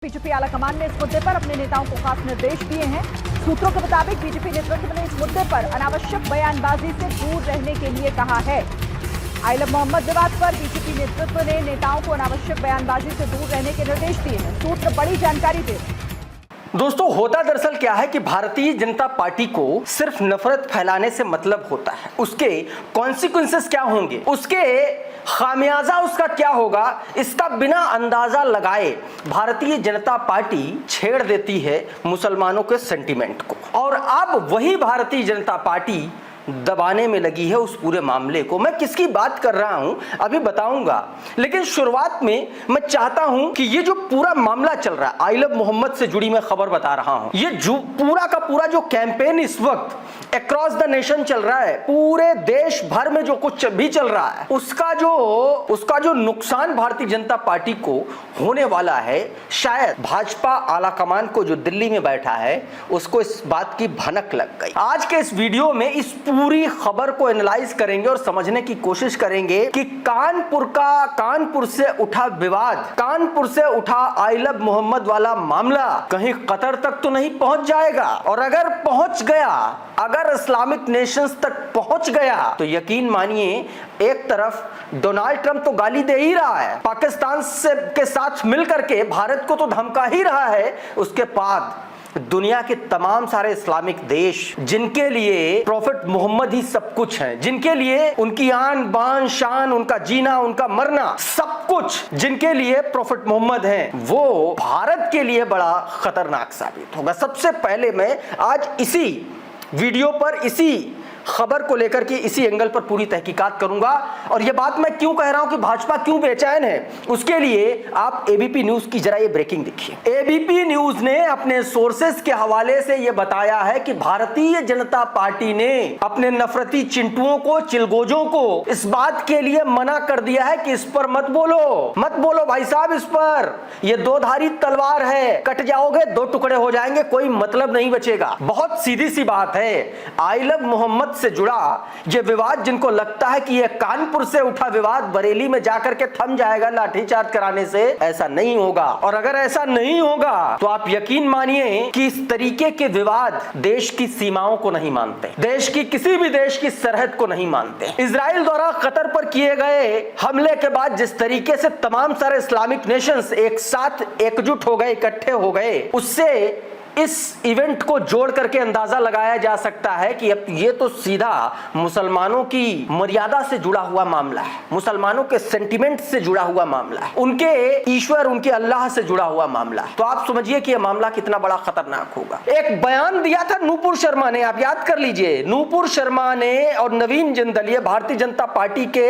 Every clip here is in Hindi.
बीजेपी आलाकमान ने इस मुद्दे पर अपने नेताओं को खास निर्देश दिए हैं। सूत्रों के मुताबिक बीजेपी नेतृत्व ने इस मुद्दे पर अनावश्यक बयानबाजी से दूर रहने के लिए कहा है। आइलब मोहम्मद विवाद पर बीजेपी नेतृत्व ने नेताओं को अनावश्यक बयानबाजी से दूर रहने के निर्देश दिए हैं। सूत्र बड़ी जानकारी दे। दोस्तों, होता दरअसल क्या है कि भारतीय जनता पार्टी को सिर्फ नफरत फैलाने से मतलब होता है। उसके कॉन्सिक्वेंसेस क्या होंगे, उसके खामियाजा उसका क्या होगा, इसका बिना अंदाजा लगाए भारतीय जनता पार्टी छेड़ देती है मुसलमानों के सेंटीमेंट को। और अब वही भारतीय जनता पार्टी दबाने में लगी है उस पूरे मामले को। मैं किसकी बात कर रहा हूं अभी बताऊंगा, लेकिन शुरुआत में मैं चाहता हूं कि ये जो पूरा मामला चल रहा है, आइलब मोहम्मद से जुड़ी मैं खबर बता रहा हूं। ये जो पूरा का पूरा जो कैंपेन इस वक्त अक्रॉस द नेशन चल रहा है, पूरे देश भर में जो कुछ भी चल रहा है, उसका जो नुकसान भारतीय जनता पार्टी को होने वाला है, शायद भाजपा आलाकमान को जो दिल्ली में बैठा है उसको इस बात की भनक लग गई। आज के इस वीडियो में इस पूरी खबर को एनालाइज करेंगे और समझने की कोशिश करेंगे कि कानपुर से उठा विवाद, कानपुर से उठा आइलब मोहम्मद वाला मामला कहीं कतर तक तो नहीं पहुंच जाएगा। और अगर पहुंच गया, अगर इस्लामिक नेशंस तक पहुंच गया, तो यकीन मानिए एक तरफ डोनाल्ड ट्रंप तो गाली दे ही रहा है, पाकिस्तान के साथ मिलकर के भारत को तो धमका ही रहा है, उसके बाद दुनिया के तमाम सारे इस्लामिक देश जिनके लिए प्रॉफिट मोहम्मद ही सब कुछ है, जिनके लिए उनकी आन बान शान, उनका जीना, उनका मरना, सब कुछ जिनके लिए प्रॉफिट मोहम्मद है, वो भारत के लिए बड़ा खतरनाक साबित होगा। सबसे पहले मैं आज इसी वीडियो पर इसी खबर को लेकर के इसी एंगल पर पूरी तहकीकात करूंगा। और यह बात मैं क्यों कह रहा हूं कि भाजपा क्यों बेचैन है, उसके लिए आप एबीपी न्यूज की जरा ये ब्रेकिंग देखिए। एबीपी न्यूज ने अपने सोर्सेस के हवाले से यह बताया है कि भारतीय जनता पार्टी ने अपने नफरती चिंटुओं को, चिलगोजों को इस बात के लिए मना कर दिया है कि इस पर मत बोलो भाई साहब, इस पर यह दो धारी तलवार है, कट जाओगे, दो टुकड़े हो जाएंगे, कोई मतलब नहीं बचेगा। बहुत सीधी सी बात है। आइलब मोहम्मद से जुड़ा ये विवाद, जिनको लगता है कि यह कानपुर से उठा विवाद बरेली में जाकर के थम जाएगा लाठीचार्ज कराने से, ऐसा नहीं होगा। और अगर ऐसा नहीं होगा तो आप यकीन मानिए कि इस तरीके के विवाद देश की सीमाओं को नहीं मानते, देश की किसी भी देश की सरहद को नहीं मानते। इजराइल द्वारा कतर पर किए गए हमले के बाद जिस तरीके से तमाम सारे इस्लामिक नेशंस एक साथ एकजुट हो गए, इकट्ठे हो गए, उससे इस इवेंट को जोड़ करके अंदाजा लगाया जा सकता है कि अब ये तो सीधा मुसलमानों की मर्यादा से जुड़ा हुआ मामला है, मुसलमानों के सेंटिमेंट से जुड़ा हुआ मामला है, उनके ईश्वर, उनके अल्लाह से जुड़ा हुआ मामला है। तो आप समझिए कि यह मामला कितना बड़ा खतरनाक होगा। एक बयान दिया था नूपुर शर्मा ने, आप याद कर लीजिए, नूपुर शर्मा ने और नवीन जिंदल, ये भारतीय जनता पार्टी के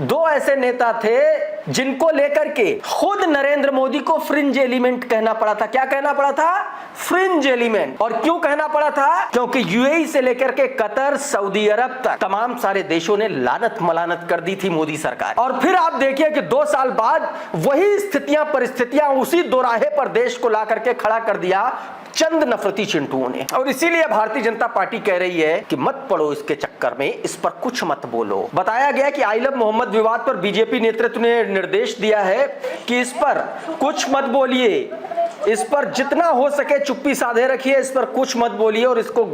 दो ऐसे नेता थे जिनको लेकर के खुद नरेंद्र मोदी को फ्रिंज एलिमेंट कहना पड़ा था। क्या कहना पड़ा था? Fringe element. और क्यों कहना पड़ा था? क्योंकि यूएई से लेकर के कतर, सऊदी अरब तक तमाम सारे देशों ने लानत मलानत कर दी थी मोदी सरकार। और फिर आप देखिए कि 2 साल बाद वही स्थितियां, परिस्थितियां उसी दोराहे पर देश को ला करके खड़ा कर दिया चंद नफरती चिंटुओं ने। और इसीलिए भारतीय जनता पार्टी कह रही है कि मत पड़ो इसके चक्कर में, इस पर कुछ मत बोलो। बताया गया कि आइलब मोहम्मद विवाद पर बीजेपी नेतृत्व ने निर्देश दिया है कि इस पर कुछ मत बोलिए, इस पर जितना हो सके चुप्पी साधे रखिए, इस पर कुछ मत बोलिए और इसको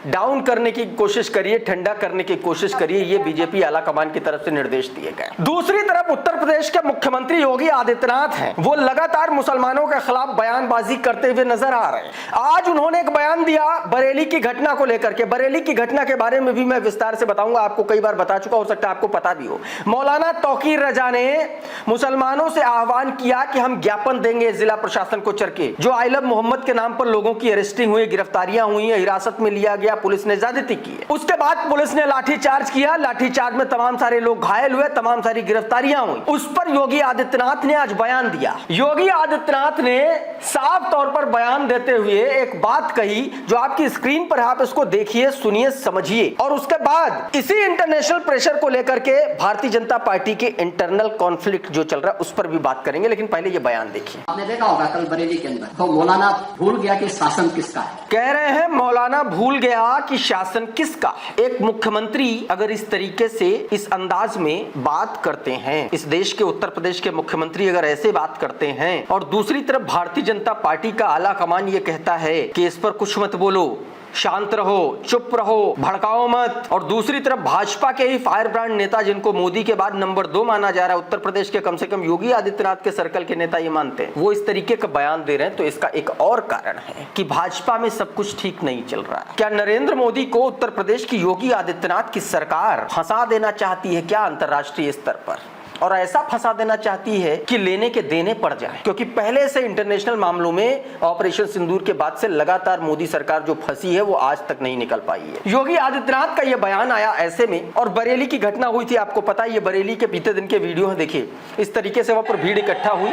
डाउन करने की कोशिश करिए, ठंडा करने की कोशिश करिए। ये बीजेपी आलाकमान की तरफ से निर्देश दिए गए। दूसरी तरफ उत्तर प्रदेश के मुख्यमंत्री योगी आदित्यनाथ हैं, वो लगातार मुसलमानों के खिलाफ बयानबाजी करते हुए नजर आ रहे हैं। आज उन्होंने एक बयान दिया बरेली की घटना को लेकर के। बरेली की घटना के बारे में भी मैं विस्तार से बताऊंगा, आपको कई बार बता चुका, हो सकता है आपको पता भी हो। मौलाना तौकीर रजा ने मुसलमानों से आह्वान किया कि हम ज्ञापन देंगे जिला प्रशासन को चरके, जो आइलब मोहम्मद के नाम पर लोगों की अरेस्टिंग हुई, गिरफ्तारियां हुई, हिरासत में लिया गया, पुलिस ने ज्यादती की है। उसके बाद पुलिस ने लाठीचार्ज किया, लाठीचार्ज में तमाम सारे लोग घायल हुए, तमाम सारी गिरफ्तारियां हुई। उस पर योगी आदित्यनाथ ने आज बयान दिया। योगी आदित्यनाथ ने साफ तौर पर बयान देते हुए एक बात कही जो आपकी स्क्रीन पर, आप इसको देखिए, सुनिए, समझिए। और उसके बाद इसी इंटरनेशनल प्रेशर को लेकर के भारतीय जनता पार्टी के इंटरनल कॉन्फ्लिक्ट जो चल रहा है उस पर भी बात करेंगे, लेकिन पहले ये बयान देखिए। आपने देखा होगा कल बरेली के अंदर। तो मौलाना भूल गया कि शासन किसका है। कह रहे हैं मौलाना भूल गया कि शासन किसका है। एक मुख्यमंत्री अगर इस तरीके से, इस अंदाज में बात करते हैं, इस देश के उत्तर प्रदेश के मुख्यमंत्री अगर ऐसे बात करते हैं, और दूसरी तरफ भारतीय जनता पार्टी का आला कमान ये कहता है कि इस पर कुछ मत बोलो, शांत रहो, चुप रहो, भड़काओ मत, और दूसरी तरफ भाजपा के ही फायर ब्रांड नेता, जिनको मोदी के बाद नंबर 2 माना जा रहा है, उत्तर प्रदेश के कम से कम योगी आदित्यनाथ के सर्कल के नेता ये मानते हैं, वो इस तरीके का बयान दे रहे हैं। तो इसका एक और कारण है कि भाजपा में सब कुछ ठीक नहीं चल रहा है। क्या नरेंद्र मोदी को उत्तर प्रदेश की योगी आदित्यनाथ की सरकार फंसा देना चाहती है क्या अंतर्राष्ट्रीय स्तर पर, और ऐसा फंसा देना चाहती है कि लेने के देने पड़ जाए? क्योंकि पहले से इंटरनेशनल मामलों में ऑपरेशन सिंदूर के बाद से लगातार मोदी सरकार जो फंसी है वो आज तक नहीं निकल पाई है। योगी आदित्यनाथ का यह बयान आया ऐसे में, और बरेली की घटना हुई थी, आपको पता है, ये बरेली के बीते दिन के वीडियो है, देखिए इस तरीके से वहां पर भीड़ इकट्ठा हुई,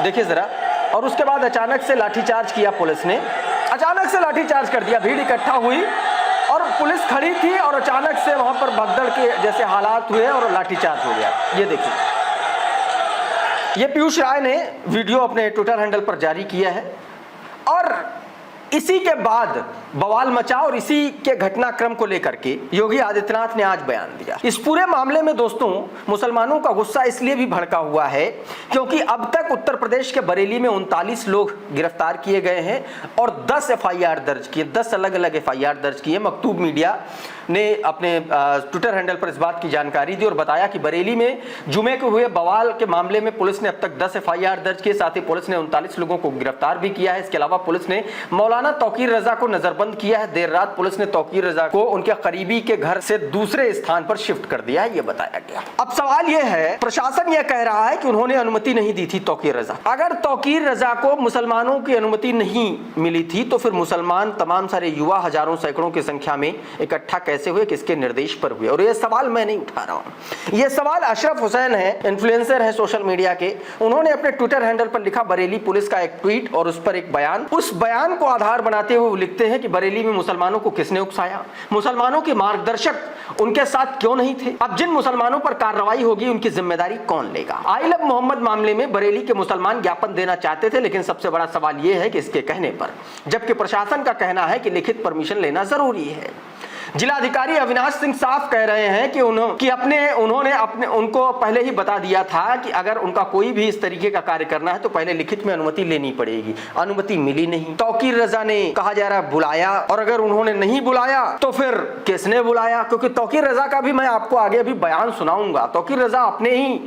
देखिए जरा, और उसके बाद अचानक से लाठीचार्ज किया पुलिस ने, अचानक से लाठीचार्ज कर दिया, भीड़ इकट्ठा हुई और पुलिस खड़ी थी और अचानक से वहां पर भगदड़ के जैसे हालात हुए और लाठीचार्ज हो गया। ये देखिए, ये पीयूष राय ने वीडियो अपने ट्विटर हैंडल पर जारी किया है, और इसी के बाद बवाल मचा, और इसी के घटनाक्रम को लेकर के योगी आदित्यनाथ ने आज बयान दिया। इस पूरे मामले में दोस्तों मुसलमानों का गुस्सा इसलिए भी भड़का हुआ है क्योंकि अब तक उत्तर प्रदेश के बरेली में 39 लोग गिरफ्तार किए गए हैं और 10 एफआईआर दर्ज किए, 10 अलग अलग एफआईआर दर्ज किए। मकतूब मीडिया ने अपने ट्विटर हैंडल पर इस बात की जानकारी दी और बताया कि बरेली में जुमे को हुए बवाल के मामले में पुलिस ने अब तक 10 एफआईआर दर्ज किए, साथ ही पुलिस ने 39 लोगों को गिरफ्तार भी किया है। इसके अलावा पुलिस ने मौलाना तौकीर रजा को नजरबंद किया है। देर रात पुलिस ने तौकीर रजा को उनके करीबी के घर से दूसरे स्थान पर शिफ्ट कर दिया है, ये बताया गया। अब सवाल यह है, प्रशासन यह कह रहा है कि उन्होंने अनुमति नहीं दी थी तौकीर रजा। अगर तौकीर रजा को मुसलमानों की अनुमति नहीं मिली थी तो फिर मुसलमान तमाम सारे युवा हजारों सैकड़ों की संख्या में इकट्ठा कैसे हुए, किसके निर्देश पर हुए? और यह सवाल मैं नहीं उठा रहा हूं, यह सवाल अशरफ हुसैन है, इन्फ्लुएंसर है सोशल मीडिया के, उन्होंने अपने ट्विटर हैंडल पर लिखा बरेली पुलिस का एक ट्वीट और उस पर एक बयान। उस बयान को आधार बनाते हुए वो लिखते हैं कि बरेली में मुसलमानों को किसने उकसाया, मुसलमानों के मार्गदर्शक उनके साथ क्यों नहीं थे, अब जिन मुसलमानों पर कार्रवाई होगी उनकी जिम्मेदारी कौन लेगा? आई लव मोहम्मद मामले में बरेली के मुसलमान ज्ञापन देना चाहते थे, लेकिन सबसे बड़ा सवाल यह है कि इसके कहने पर, जबकि प्रशासन का कहना है कि लिखित परमिशन लेना जरूरी है। जिलाधिकारी अविनाश सिंह साफ कह रहे हैं कि उन्होंने उनको पहले ही बता दिया था कि अगर उनका कोई भी इस तरीके का कार्य करना है तो पहले लिखित में अनुमति लेनी पड़ेगी। अनुमति मिली नहीं। तौकीर रजा ने कहा जा रहा है बुलाया, और अगर उन्होंने नहीं बुलाया तो फिर किसने बुलाया? क्योंकि तौकीर रजा का भी मैं आपको आगे अभी बयान सुनाऊंगा। तौकीर रजा अपने ही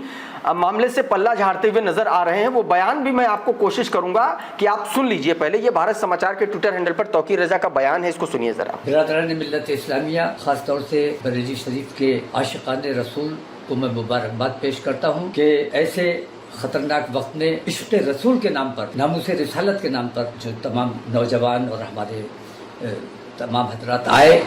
मामले से पल्ला झाड़ते हुए नजर आ रहे हैं, वो बयान भी मैं आपको कोशिश करूंगा कि आप सुन लीजिए। पहले ये भारत समाचार के ट्विटर हैंडल पर तौकीर रजा का बयान है, इसको सुनिए जरा। बिरादरान मिल्लत इस्लामिया, खासतौर से बरेली शरीफ के आशिकाने रसूल को मैं मुबारकबाद पेश करता हूँ कि ऐसे खतरनाक वक्त में इश्क़ रसूल के नाम पर, नामूस रिसालत के नाम पर जो तमाम नौजवान और हमारे तमाम हजरात आए,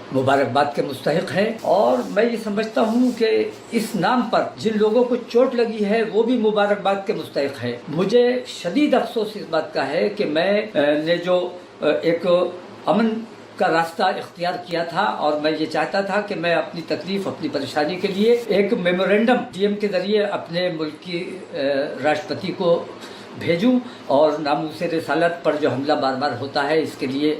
मुबारकबाद के मुस्तहिक हैं। और मैं ये समझता हूँ कि इस नाम पर जिन लोगों को चोट लगी है वो भी मुबारकबाद के मुस्तहिक है। मुझे शदीद अफसोस इस बात का है कि मैंने जो एक अमन का रास्ता इख्तियार किया था और मैं ये चाहता था कि मैं अपनी तकलीफ, अपनी परेशानी के लिए एक मेमोरेंडम डीएम के जरिए अपने मुल्क की राष्ट्रपति को भेजूं और नामूस रिसालत पर जो हमला बार बार होता है इसके लिए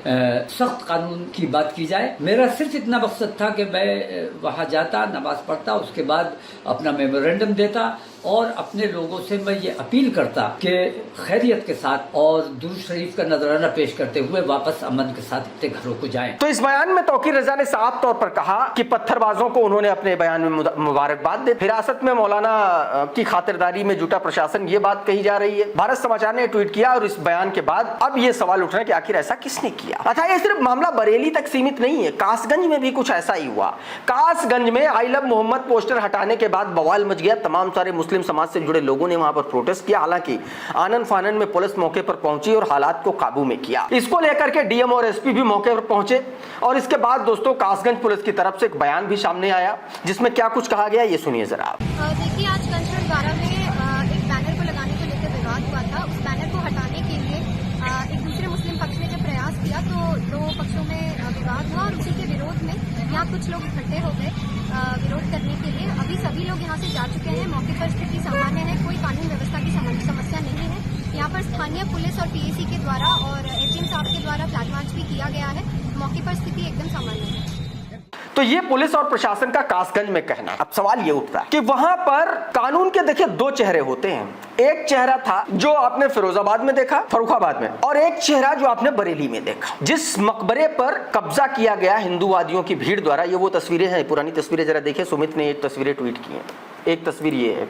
सख्त कानून की बात की जाए। मेरा सिर्फ इतना मकसद था कि मैं वहाँ जाता, नमाज पढ़ता, उसके बाद अपना मेमोरेंडम देता और अपने लोगों से मैं ये अपील करता कि खैरियत के साथ और दुरूद शरीफ का नजराना पेश करते हुए वापस अमन के साथ अपने घरों को जाएं। तो इस बयान में तौकीर रजा ने साफ तौर पर कहा कि पत्थरबाजों को उन्होंने अपने बयान में मुबारकबाद दी। हिरासत में मौलाना की खातिरदारी में जुटा प्रशासन, ये बात कही जा रही है। भारत समाचार ने ट्वीट किया और इस बयान के बाद अब ये सवाल उठ रहे हैं कि आखिर ऐसा किसने किया। अच्छा, ये सिर्फ मामला बरेली तक सीमित नहीं है, कासगंज में भी कुछ ऐसा ही हुआ। कासगंज में आई लव मोहम्मद पोस्टर हटाने के बाद बवाल मच गया। तमाम सारे मुस्लिम समाज से जुड़े लोगों ने वहां पर प्रोटेस्ट किया। हालांकि आनन फानन में पुलिस मौके पर पहुंची और हालात को काबू में किया। इसको लेकर के डीएम और एसपी भी मौके पर पहुंचे और इसके बाद दोस्तों कासगंज पुलिस की तरफ से एक बयान भी सामने आया जिसमें क्या कुछ कहा गया ये सुनिए जरा आप। देखिए, आज कंचन 12 में एक बैनर को लगाने को लेकर विवाद हुआ था। उस बैनर को हटाने के लिए एक दूसरे मुस्लिम पक्ष ने जब प्रयास किया तो दो पक्षों में विवाद हुआ और उसी के विरोध में यहाँ कुछ लोग इकट्ठे हो गए विरोध करने के लिए। अभी सभी लोग यहाँ से जा चुके हैं। मौके पर स्थिति सामान्य है, कोई कानून व्यवस्था की समस्या नहीं है। यहाँ पर स्थानीय पुलिस और पीएसी के द्वारा और एसडीएम साहब के द्वारा फ्लैग मार्च भी किया गया है। मौके पर स्थिति एकदम सामान्य है। तो ये पुलिस और प्रशासन का कासगंज में कहना है। अब सवाल ये उठता है कि वहां पर कानून के देखिए दो चेहरे होते हैं। एक चेहरा था जो आपने फिरोजाबाद में देखा, फर्रुखाबाद में, और एक चेहरा जो आपने बरेली में देखा, जिस मकबरे पर कब्जा किया गया हिंदूवादियों की भीड़ द्वारा। ये वो तस्वीरें हैं, पुरानी तस्वीरें जरा देखिए, सुमित ने एक तस्वीरें ट्वीट की हैं। एक तस्वीर ये है,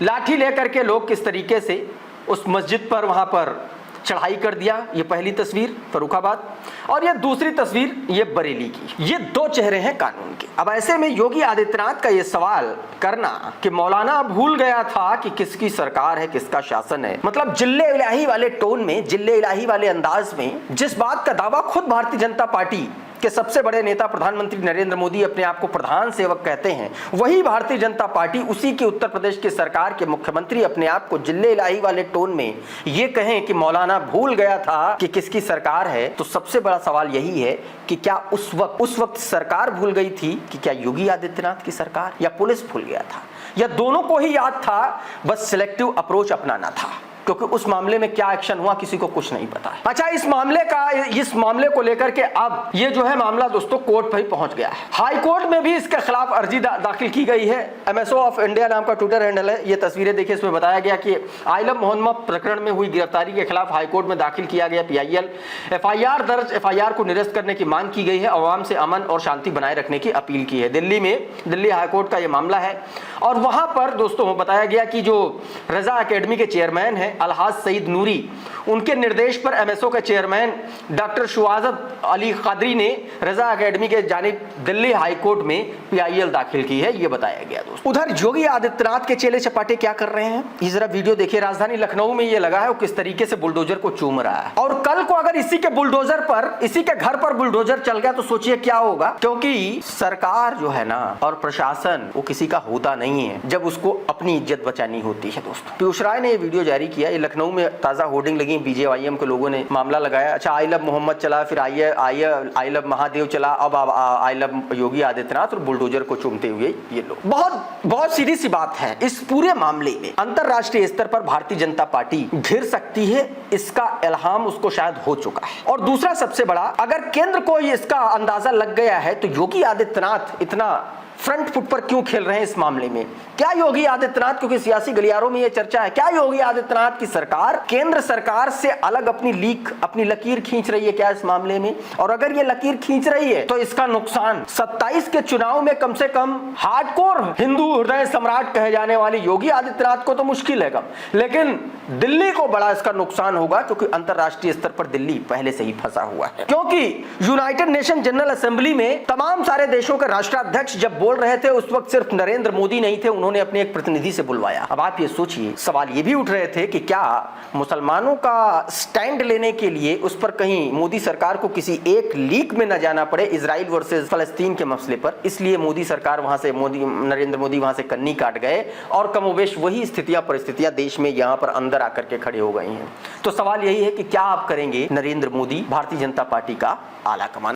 लाठी लेकर के लोग किस तरीके से उस मस्जिद पर वहां पर चढ़ाई कर दिया। ये पहली तस्वीर फर्रुखाबाद, और ये दूसरी तस्वीर ये बरेली की। ये दो चेहरे हैं कानून के। अब ऐसे में योगी आदित्यनाथ का ये सवाल करना कि मौलाना भूल गया था कि किसकी सरकार है, किसका शासन है, मतलब जिल्ले इलाही वाले टोन में, जिल्ले इलाही वाले अंदाज में जिस बात का दावा खुद भारतीय जनता पार्टी के सबसे बड़े नेता प्रधानमंत्री नरेंद्र मोदी अपने आप को प्रधान सेवक कहते हैं, वही भारतीय जनता पार्टी, उसी के उत्तर प्रदेश की सरकार के मुख्यमंत्री अपने आप को जिले इलाही वाले टोन में ये कहें कि मौलाना भूल गया था कि किसकी सरकार है। तो सबसे बड़ा सवाल यही है कि क्या उस वक्त सरकार भूल गई थी कि क्या योगी आदित्यनाथ की सरकार, या पुलिस भूल गया था, या दोनों को ही याद था, बस सिलेक्टिव अप्रोच अपनाना था, क्योंकि उस मामले में क्या एक्शन हुआ किसी को कुछ नहीं पता है। अच्छा, इस मामले को लेकर के अब ये जो है मामला दोस्तों कोर्ट पर ही पहुंच गया है। हाई कोर्ट में भी इसके खिलाफ अर्जी दाखिल की गई है। एमएसओ ऑफ इंडिया नाम का ट्विटर हैंडल है। ये तस्वीरें देखिए, इसमें बताया गया कि आइलम मोहम्मद प्रकरण में हुई गिरफ्तारी के खिलाफ हाईकोर्ट में दाखिल किया गया PIL एफआईआर को निरस्त करने की मांग की गई है। अवाम से अमन और शांति बनाए रखने की अपील की है। दिल्ली हाईकोर्ट का यह मामला है, और वहां पर दोस्तों बताया गया कि जो रजा एकेडमी के चेयरमैन है अलहाज सईद नूरी, उनके निर्देश पर एमएसओ के चेयरमैन डॉक्टर शुआजत अली कादरी ने रजा एकेडमी के जानिब दिल्ली हाईकोर्ट में PIL दाखिल की है, ये बताया गया दोस्तों। उधर योगी आदित्यनाथ के चेले चपाटे क्या कर रहे हैं, ये जरा वीडियो देखिए। राजधानी लखनऊ में ये लगा है वो किस तरीके से बुलडोजर को चूम रहा है, और कल को अगर इसी के बुलडोजर पर, इसी के घर पर बुलडोजर चल गया तो सोचिए क्या होगा। क्योंकि सरकार जो है ना और प्रशासन वो किसी का होता नहीं है जब उसको अपनी इज्जत बचानी होती है दोस्तों। पीयूष राय ने ये वीडियो जारी किया। ये लखनऊ में ताजा होर्डिंग लगी, BJYM के लोगों ने मामला लगाया। अच्छा, आई लव मोहम्मद चला, फिर आई लव महादेव चला, अब आई लव योगी आदित्यनाथ, और बुलडोजर को चूमते हुए ये लोग। बहुत सीधी सी बात है, इस पूरे मामले में अंतरराष्ट्रीय स्तर पर भारतीय जनता पार्टी घिर सकती है, इसका इल्हाम उसको शायद हो चुका है। और दूसरा सबसे बड़ा, अगर केंद्र को इसका अंदाजा लग गया है तो योगी आदित्यनाथ इतना फ्रंट फुट पर क्यों खेल रहे हैं इस मामले में? क्या योगी आदित्यनाथ, क्योंकि सियासी गलियारों में यह चर्चा है, क्या योगी आदित्यनाथ की सरकार केंद्र सरकार से अलग अपनी लकीर खींच रही है क्या इस मामले में? और अगर ये लकीर खींच रही है तो इसका नुकसान 27 के चुनाव में कम से कम हार्डकोर हिंदू हृदय सम्राट कहे जाने वाले योगी आदित्यनाथ को तो मुश्किल है कम, लेकिन दिल्ली को बड़ा इसका नुकसान होगा, क्योंकि अंतरराष्ट्रीय स्तर पर दिल्ली पहले से ही फंसा हुआ है। क्योंकि यूनाइटेड नेशन जनरल असेंबली में तमाम सारे देशों के राष्ट्राध्यक्ष जब बोल रहे थे उस वक्त सिर्फ नरेंद्र मोदी नहीं थे, उन्होंने अपने एक प्रतिनिधि से बुलवाया। अब आप ये सोचिए, सवाल ये भी उठ रहे थे कि क्या मुसलमानों का स्टैंड लेने के लिए उस पर कहीं मोदी सरकार को किसी एक लीक में न जाना पड़े इजराइल वर्सेस फलस्तीन के मसले पर, इसलिए मोदी सरकार वहां से नरेंद्र मोदी वहां से कन्नी काट गए, और कमोबेश वही परिस्थितियां देश में यहां पर अंदर आकर के खड़े हो गई हैं। तो सवाल यही है कि क्या आप करेंगे नरेंद्र मोदी, भारतीय जनता पार्टी का आला कमान।